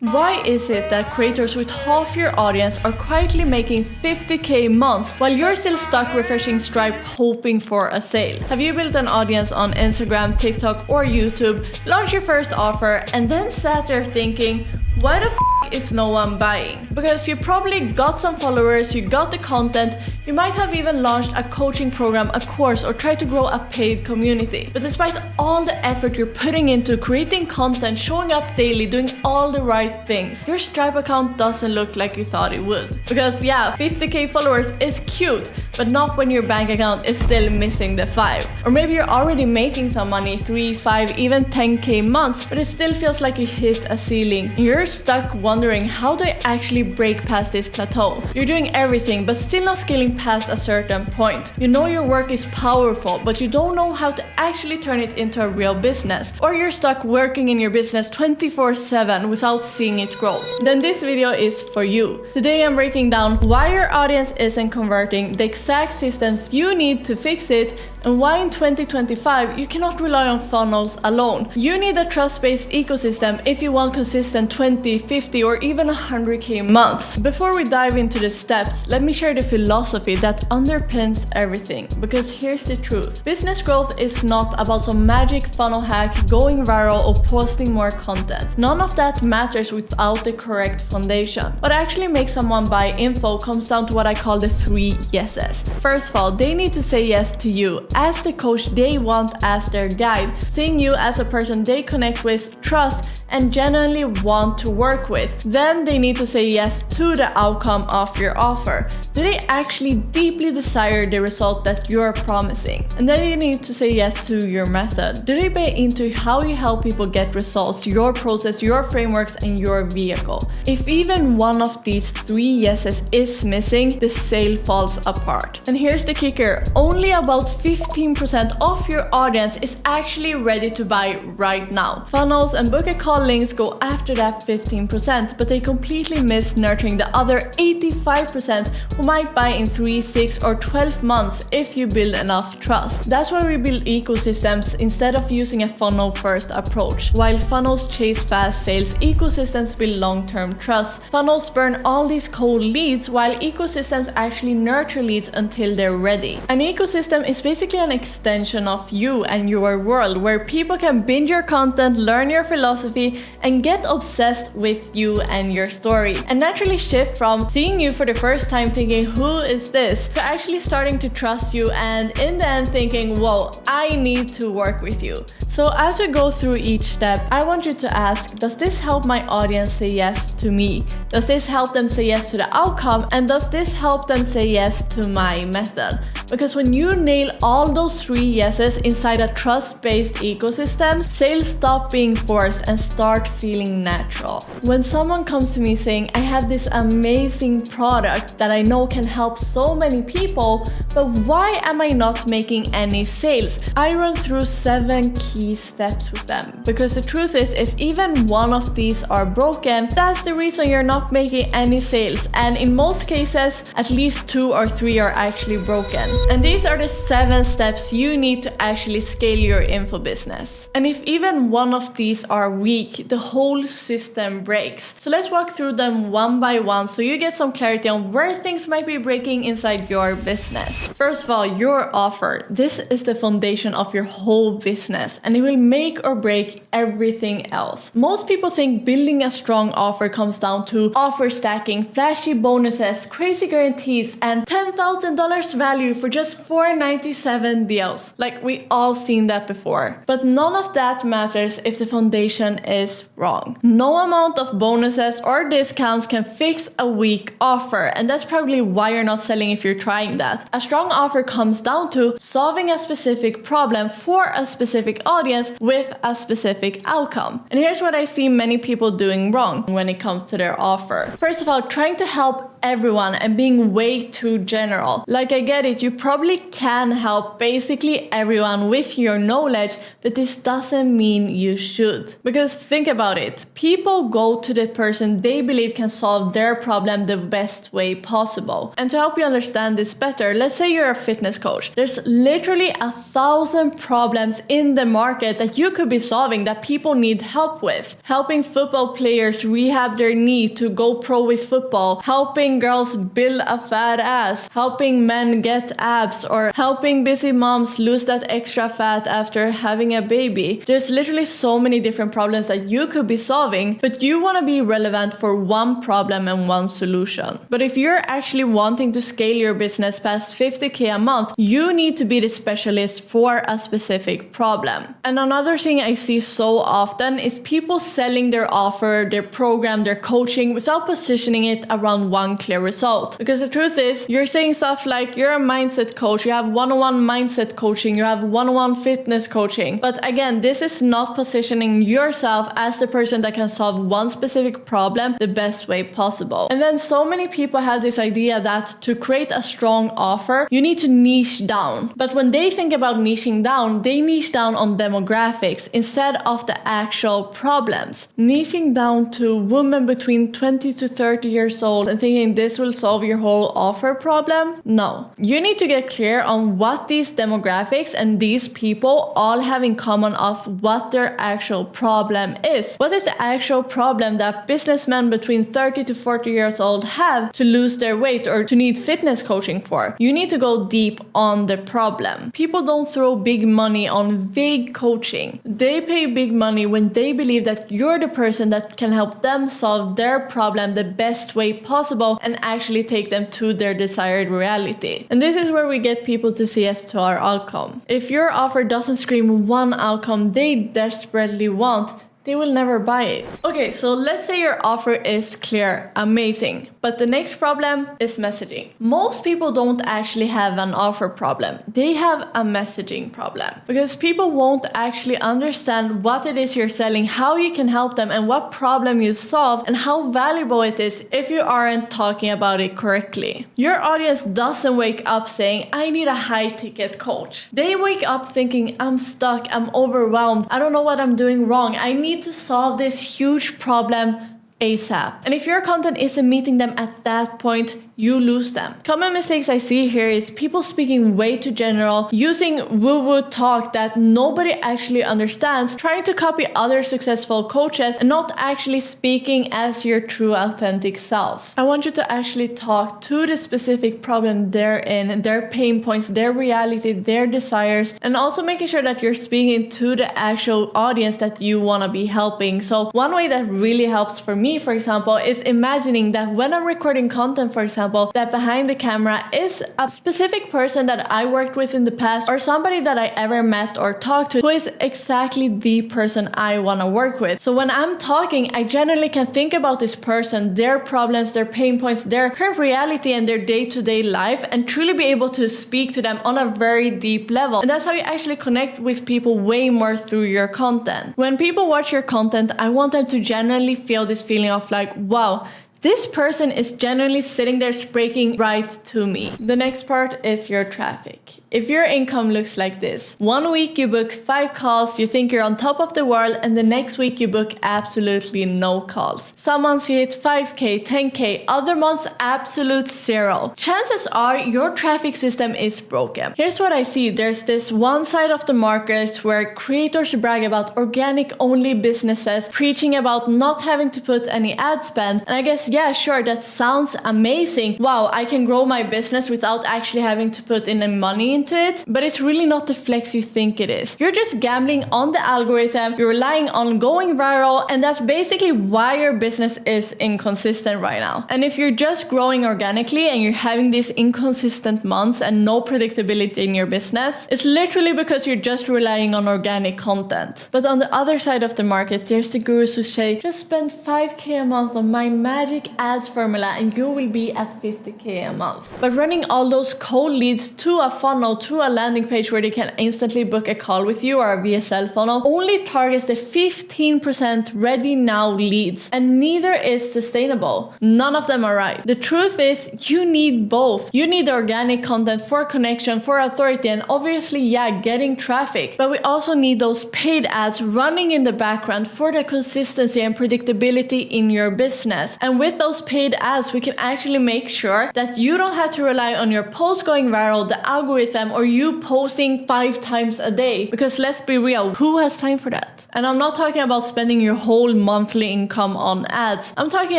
Why is it that creators with half your audience are quietly making 50k months while you're still stuck refreshing Stripe hoping for a sale? Have you built an audience on Instagram, TikTok or YouTube, launched your first offer and then sat there thinking, why the is no one buying? Because you probably got some followers, you got the content, you might have even launched a coaching program, a course, or tried to grow a paid community. But despite all the effort you're putting into creating content, showing up daily, doing all the right things, your Stripe account doesn't look like you thought it would. Because yeah, 50k followers is cute, but not when your bank account is still missing the 5. Or maybe you're already making some money, 3, 5, even 10k months, but it still feels like you hit a ceiling. And you're stuck wondering, how do I actually break past this plateau? You're doing everything, but still not scaling past a certain point. You know your work is powerful, but you don't know how to actually turn it into a real business. Or you're stuck working in your business 24/7 without seeing it grow. Then this video is for you. Today I'm breaking down why your audience isn't converting, the exact systems you need to fix it, and why in 2025 you cannot rely on funnels alone. You need a trust-based ecosystem if you want consistent 20, 50 or even 100k months. Before we dive into the steps, let me share the philosophy that underpins everything. Because here's the truth. Business growth is not about some magic funnel hack, going viral or posting more content. None of that matters without the correct foundation. What actually makes someone buy info comes down to what I call the 3 yeses. First of all, they need to say yes to you as the coach they want as their guide, seeing you as a person they connect with, trust, and genuinely want to work with. Then they need to say yes to the outcome of your offer. Do they actually deeply desire the result that you're promising? And then you need to say yes to your method. Do they buy into how you help people get results, your process, your frameworks, and your vehicle? If even one of these 3 yeses is missing, the sale falls apart. And here's the kicker. Only about 15% of your audience is actually ready to buy right now. Funnels and book a call links go after that 15%, but they completely miss nurturing the other 85% who might buy in 3, 6, or 12 months if you build enough trust. That's why we build ecosystems instead of using a funnel-first approach. While funnels chase fast sales, ecosystems build long-term trust. Funnels burn all these cold leads, while ecosystems actually nurture leads until they're ready. An ecosystem is basically an extension of you and your world, where people can binge your content, learn your philosophy, and get obsessed with you and your story, and naturally shift from seeing you for the first time thinking, who is this, to actually starting to trust you and in the end thinking, whoa, I need to work with you. So as we go through each step, I want you to ask, does this help my audience say yes to me? Does this help them say yes to the outcome? And does this help them say yes to my method? Because when you nail all those 3 yeses inside a trust-based ecosystem, sales stop being forced and start feeling natural. When someone comes to me saying, I have this amazing product that I know can help so many people, but why am I not making any sales? I run through 7 key steps with them. Because the truth is, if even one of these are broken, that's the reason you're not making any sales. And in most cases, at least 2 or 3 are actually broken. And these are the 7 steps you need to actually scale your info business. And if even one of these are weak, the whole system breaks. So let's walk through them one by one so you get some clarity on where things might be breaking inside your business. First of all, your offer. This is the foundation of your whole business, and it will make or break everything else. Most people think building a strong offer comes down to offer stacking, flashy bonuses, crazy guarantees, and $10,000 value for just $497 deals. Like, we all seen that before. But none of that matters if the foundation is wrong. No amount of bonuses or discounts can fix a weak offer, and that's probably why you're not selling if you're trying that. A strong offer comes down to solving a specific problem for a specific audience with a specific outcome. And here's what I see many people doing wrong when it comes to their offer. First of all, trying to help everyone and being way too general. Like, I get it, you probably can help basically everyone with your knowledge, but this doesn't mean you should. Because think about it, people go to the person they believe can solve their problem the best way possible. And to help you understand this better, let's say you're a fitness coach. There's literally 1,000 problems in the market that you could be solving that people need help with. Helping football players rehab their knee to go pro with football, helping girls build a fat ass, helping men get abs, or helping busy moms lose that extra fat after having a baby. There's literally so many different problems that you could be solving, but you want to be relevant for one problem and one solution. But if you're actually wanting to scale your business past 50K a month, you need to be the specialist for a specific problem. And another thing I see so often is people selling their offer, their program, their coaching without positioning it around one clear result. Because the truth is, you're saying stuff like you're a mindset coach, you have one-on-one mindset coaching, you have one-on-one fitness coaching. But again, this is not positioning yourself as the person that can solve one specific problem the best way possible. And then so many people have this idea that to create a strong offer, you need to niche down. But when they think about niching down, they niche down on demographics instead of the actual problems. Niching down to women between 20 to 30 years old and thinking this will solve your whole offer problem? No. You need to get clear on what these demographics and these people all have in common of what their actual problem is. What is the actual problem that businessmen between 30 to 40 years old have to lose their weight or to need fitness coaching for? You need to go deep on the problem. People don't throw big money on vague coaching. They pay big money when they believe that you're the person that can help them solve their problem the best way possible and actually take them to their desired reality. And this is where we get people to say yes to our outcome. If your offer doesn't scream one outcome they desperately want, they will never buy it. Okay, so let's say your offer is clear, amazing, but the next problem is messaging. Most people don't actually have an offer problem. They have a messaging problem because people won't actually understand what it is you're selling, how you can help them, and what problem you solve, and how valuable it is if you aren't talking about it correctly. Your audience doesn't wake up saying, I need a high-ticket coach. They wake up thinking, I'm stuck, I'm overwhelmed, I don't know what I'm doing wrong, I need to solve this huge problem ASAP. And if your content isn't meeting them at that point, you lose them. Common mistakes I see here is people speaking way too general, using woo-woo talk that nobody actually understands, trying to copy other successful coaches, and not actually speaking as your true authentic self. I want you to actually talk to the specific problem they're in, their pain points, their reality, their desires, and also making sure that you're speaking to the actual audience that you want to be helping. So one way that really helps for me, for example, is imagining that when I'm recording content, for example, that behind the camera is a specific person that I worked with in the past or somebody that I ever met or talked to who is exactly the person I want to work with. So when I'm talking, I generally can think about this person, their problems, their pain points, their current reality and their day-to-day life, and truly be able to speak to them on a very deep level. And that's how you actually connect with people way more through your content. When people watch your content, I want them to genuinely feel this feeling of like, wow, this person is genuinely sitting there speaking right to me. The next part is your traffic. If your income looks like this, 1 week you book 5 calls, you think you're on top of the world, and the next week you book absolutely no calls. Some months you hit 5K, 10K, other months absolute 0. Chances are your traffic system is broken. Here's what I see. There's this one side of the market where creators brag about organic only businesses, preaching about not having to put any ad spend. And I guess, yeah, sure, that sounds amazing. Wow, I can grow my business without actually having to put in any money into it, but it's really not the flex you think it is. You're just gambling on the algorithm, you're relying on going viral, and that's basically why your business is inconsistent right now. And if you're just growing organically and you're having these inconsistent months and no predictability in your business, it's literally because you're just relying on organic content. But on the other side of the market, there's the gurus who say, just spend 5K a month on my magic ads formula and you will be at 50K a month. But running all those cold leads to a funnel funnel to a landing page where they can instantly book a call with you, or a VSL funnel, only targets the 15% ready now leads, and neither is sustainable. None of them are right. The truth is, you need both. You need organic content for connection, for authority, and obviously, getting traffic. But we also need those paid ads running in the background for the consistency and predictability in your business. And with those paid ads, we can actually make sure that you don't have to rely on your post going viral, the algorithm, or you posting 5 times a day. Because let's be real, who has time for that? And I'm not talking about spending your whole monthly income on ads. I'm talking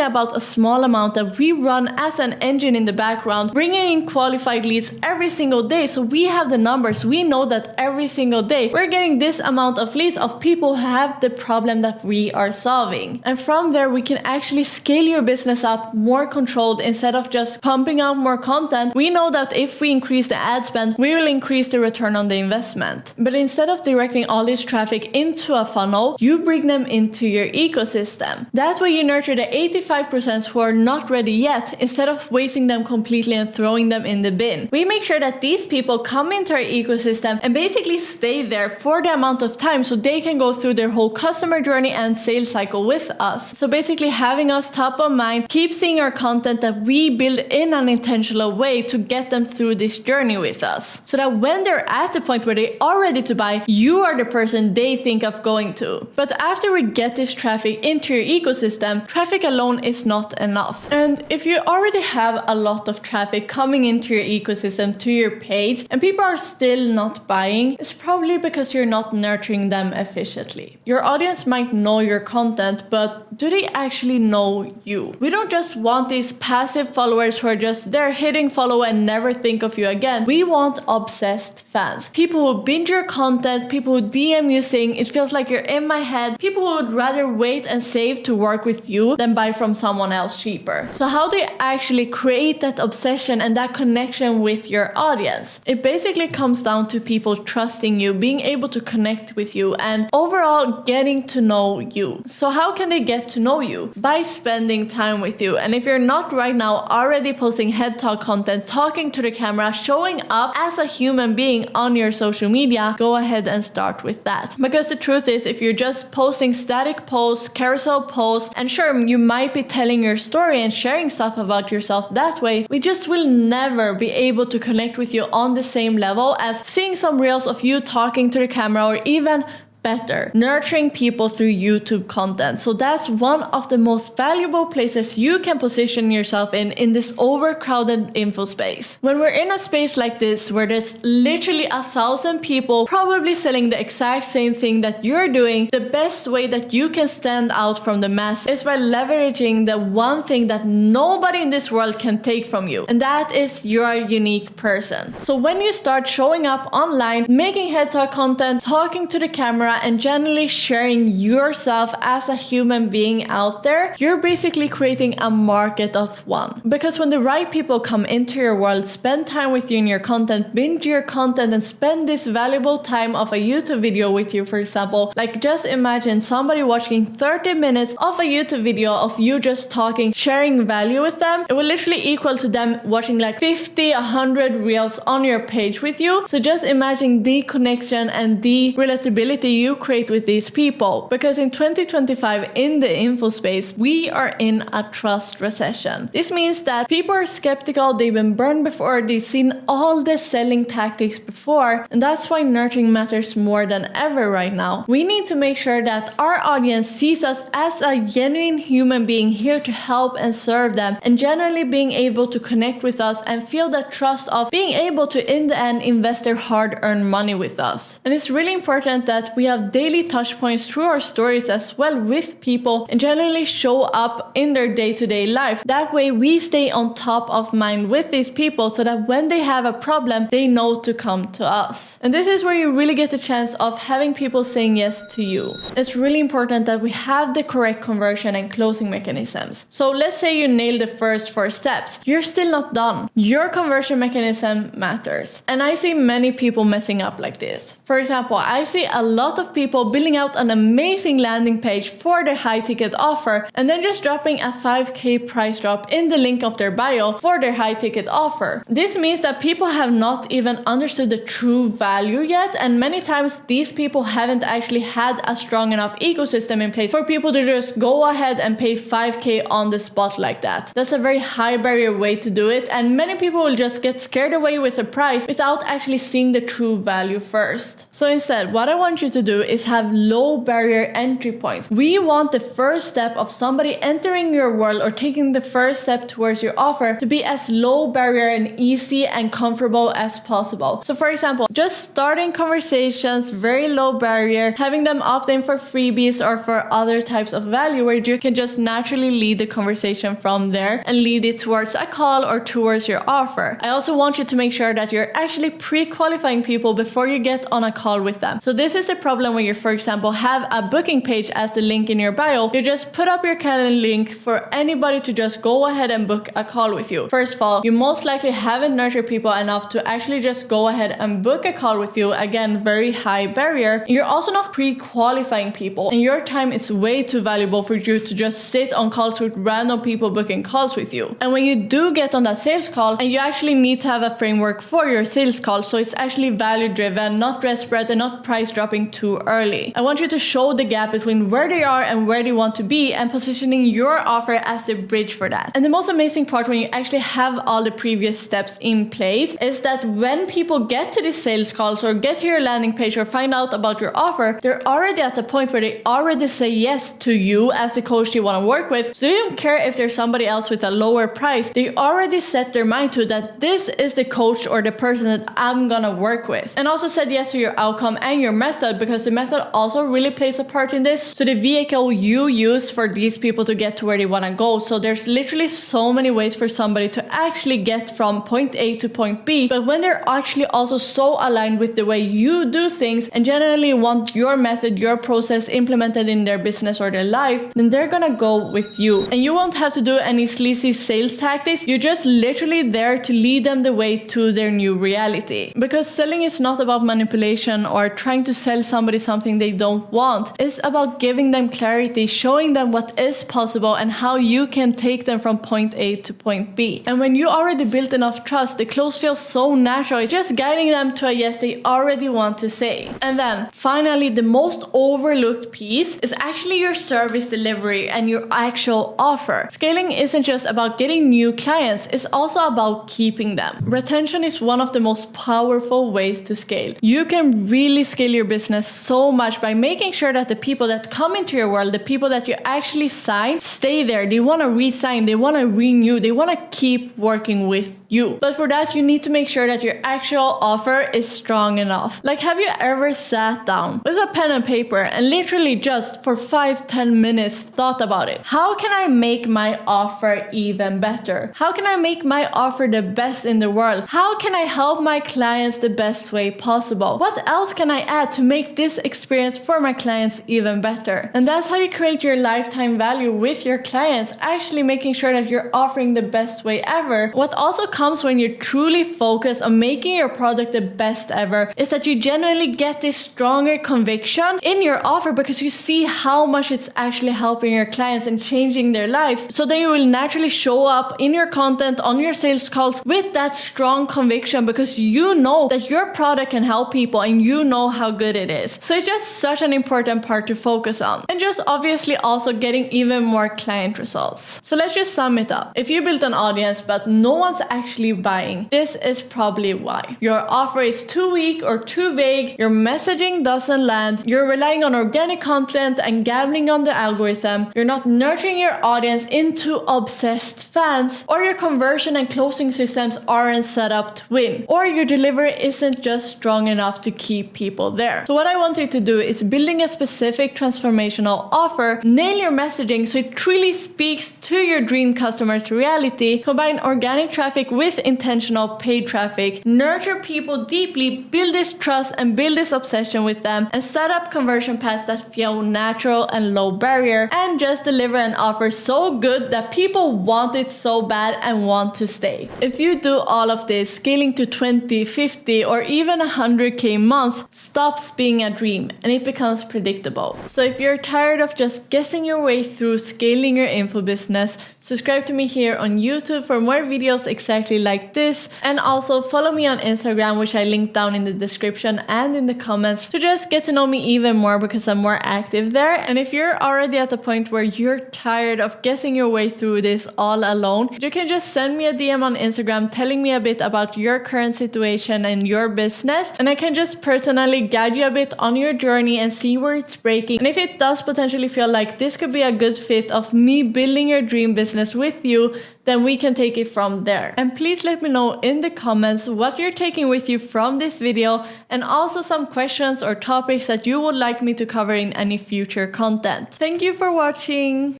about a small amount that we run as an engine in the background, bringing in qualified leads every single day. So we have the numbers. We know that every single day we're getting this amount of leads of people who have the problem that we are solving. And from there, we can actually scale your business up more controlled instead of just pumping out more content. We know that if we increase the ad spend, we will increase the return on the investment. But instead of directing all this traffic into a funnel, you bring them into your ecosystem. That way you nurture the 85% who are not ready yet, instead of wasting them completely and throwing them in the bin. We make sure that these people come into our ecosystem and basically stay there for the amount of time so they can go through their whole customer journey and sales cycle with us. So basically having us top of mind, keep seeing our content that we build in an intentional way to get them through this journey with us. So that when they're at the point where they are ready to buy, you are the person they think of going to. But after we get this traffic into your ecosystem, traffic alone is not enough. And if you already have a lot of traffic coming into your ecosystem to your page and people are still not buying, it's probably because you're not nurturing them efficiently. Your audience might know your content, but do they actually know you? We don't just want these passive followers who are just there hitting follow and never think of you again. We want obsessed fans. People who binge your content, people who DM you saying it feels like you're in my head, people who would rather wait and save to work with you than buy from someone else cheaper. So how do you actually create that obsession and that connection with your audience? It basically comes down to people trusting you, being able to connect with you, and overall getting to know you. So how can they get to know you? By spending time with you. And if you're not right now already posting head talk content, talking to the camera, showing up as a human being on your social media, go ahead and start with that. Because the truth is, if you're just posting static posts, carousel posts, and sure, you might be telling your story and sharing stuff about yourself that way, we just will never be able to connect with you on the same level as seeing some reels of you talking to the camera, or even better, nurturing people through YouTube content. So that's one of the most valuable places you can position yourself in this overcrowded info space. When we're in a space like this, where there's literally 1,000 people probably selling the exact same thing that you're doing, the best way that you can stand out from the mass is by leveraging the one thing that nobody in this world can take from you, and that is your unique person. So when you start showing up online, making head talk content, talking to the camera, and generally sharing yourself as a human being out there, you're basically creating a market of one. Because when the right people come into your world, spend time with you in your content, binge your content, and spend this valuable time of a YouTube video with you, for example, like just imagine somebody watching 30 minutes of a YouTube video of you just talking, sharing value with them. It will literally equal to them watching like 50, 100 reels on your page with you. So just imagine the connection and the relatability you create with these people. Because in 2025, in the info space, we are in a trust recession. This means that people are skeptical, they've been burned before, they've seen all the selling tactics before, and that's why nurturing matters more than ever right now. We need to make sure that our audience sees us as a genuine human being here to help and serve them, and generally being able to connect with us and feel that trust of being able to, in the end, invest their hard-earned money with us. And it's really important that we have daily touch points through our stories as well with people, and generally show up in their day-to-day life. That way we stay on top of mind with these people, so that when they have a problem, they know to come to us. And this is where you really get the chance of having people saying yes to you. It's really important that we have the correct conversion and closing mechanisms. So let's say you nail the first 4 steps. You're still not done. Your conversion mechanism matters. And I see many people messing up like this. For example, I see a lot of of people building out an amazing landing page for their high ticket offer and then just dropping a 5k price drop in the link of their bio for their high ticket offer. This means that people have not even understood the true value yet, and many times these people haven't actually had a strong enough ecosystem in place for people to just go ahead and pay 5k on the spot like that. That's a very high barrier way to do it, and many people will just get scared away with the price without actually seeing the true value first. So instead, what I want you to do is have low barrier entry points. We want the first step of somebody entering your world or taking the first step towards your offer to be as low barrier and easy and comfortable as possible. So for example, just starting conversations, very low barrier, having them opt in for freebies or for other types of value where you can just naturally lead the conversation from there and lead it towards a call or towards your offer. I also want you to make sure that you're actually pre-qualifying people before you get on a call with them. So this is the problem when you, for example, have a booking page as the link in your bio. You just put up your calendar link for anybody to just go ahead and book a call with you. First of all, you most likely haven't nurtured people enough to actually just go ahead and book a call with you. Again, very high barrier. You're also not pre-qualifying people, and your time is way too valuable for you to just sit on calls with random people booking calls with you. And when you do get on that sales call, and you actually need to have a framework for your sales call, so it's actually value driven, not desperate and not price dropping too early. I want you to show the gap between where they are and where they want to be and positioning your offer as the bridge for that. And the most amazing part when you actually have all the previous steps in place is that when people get to these sales calls or get to your landing page or find out about your offer, they're already at the point where they already say yes to you as the coach they want to work with. So they don't care if there's somebody else with a lower price. They already set their mind to that this is the coach or the person that I'm gonna work with. And also said yes to your outcome and your method, because the method also really plays a part in this. So the vehicle you use for these people to get to where they want to go. So there's literally so many ways for somebody to actually get from point A to point B, but when they're actually also so aligned with the way you do things and generally want your method, your process implemented in their business or their life, then they're gonna go with you. And you won't have to do any sleazy sales tactics. You're just literally there to lead them the way to their new reality. Because selling is not about manipulation or trying to sell somebody something they don't want. It's about giving them clarity, showing them what is possible and how you can take them from point A to point B. And when you already built enough trust, the close feels so natural. It's just guiding them to a yes they already want to say. And then finally, the most overlooked piece is actually your service delivery and your actual offer. Scaling isn't just about getting new clients, it's also about keeping them. Retention is one of the most powerful ways to scale. You can really scale your business so much by making sure that the people that come into your world, the people that you actually sign, stay there. They want to re-sign, they want to renew, they want to keep working with you. But for that, you need to make sure that your actual offer is strong enough. Like, have you ever sat down with a pen and paper and literally just for 5-10 minutes thought about it? How can I make my offer even better? How can I make my offer the best in the world? How can I help my clients the best way possible? What else can I add to make this experience for my clients even better? And that's how you create your lifetime value with your clients, actually making sure that you're offering the best way ever. What also comes when you're truly focused on making your product the best ever is that you genuinely get this stronger conviction in your offer because you see how much it's actually helping your clients and changing their lives. So then you will naturally show up in your content, on your sales calls with that strong conviction because you know that your product can help people and you know how good it is. So it's just such an important part to focus on. And just obviously also getting even more client results. So let's just sum it up. If you built an audience but no one's actually buying, this is probably why. Your offer is too weak or too vague, your messaging doesn't land, you're relying on organic content and gambling on the algorithm, you're not nurturing your audience into obsessed fans, or your conversion and closing systems aren't set up to win, or your delivery isn't just strong enough to keep people there. So what I want you to do is building a specific transformational offer, nail your messaging so it truly speaks to your dream customer's reality, combine organic traffic with intentional paid traffic, nurture people deeply, build this trust and build this obsession with them, and set up conversion paths that feel natural and low barrier, and just deliver an offer so good that people want it so bad and want to stay. If you do all of this, scaling to 20, 50 or even 100k a month stops being a dream and it becomes predictable. So if you're tired of just guessing your way through scaling your info business, subscribe to me here on YouTube for more videos exactly like this, and also follow me on Instagram, which I link down in the description and in the comments, to just get to know me even more because I'm more active there. And if you're already at the point where you're tired of guessing your way through this all alone, you can just send me a DM on Instagram telling me a bit about your current situation and your business, and I can just personally guide you a bit on your journey and see where it's breaking. And if it does potentially feel like this could be a good fit of me building your dream business with you, then we can take it from there. And please let me know in the comments what you're taking with you from this video, and also some questions or topics that you would like me to cover in any future content. Thank you for watching.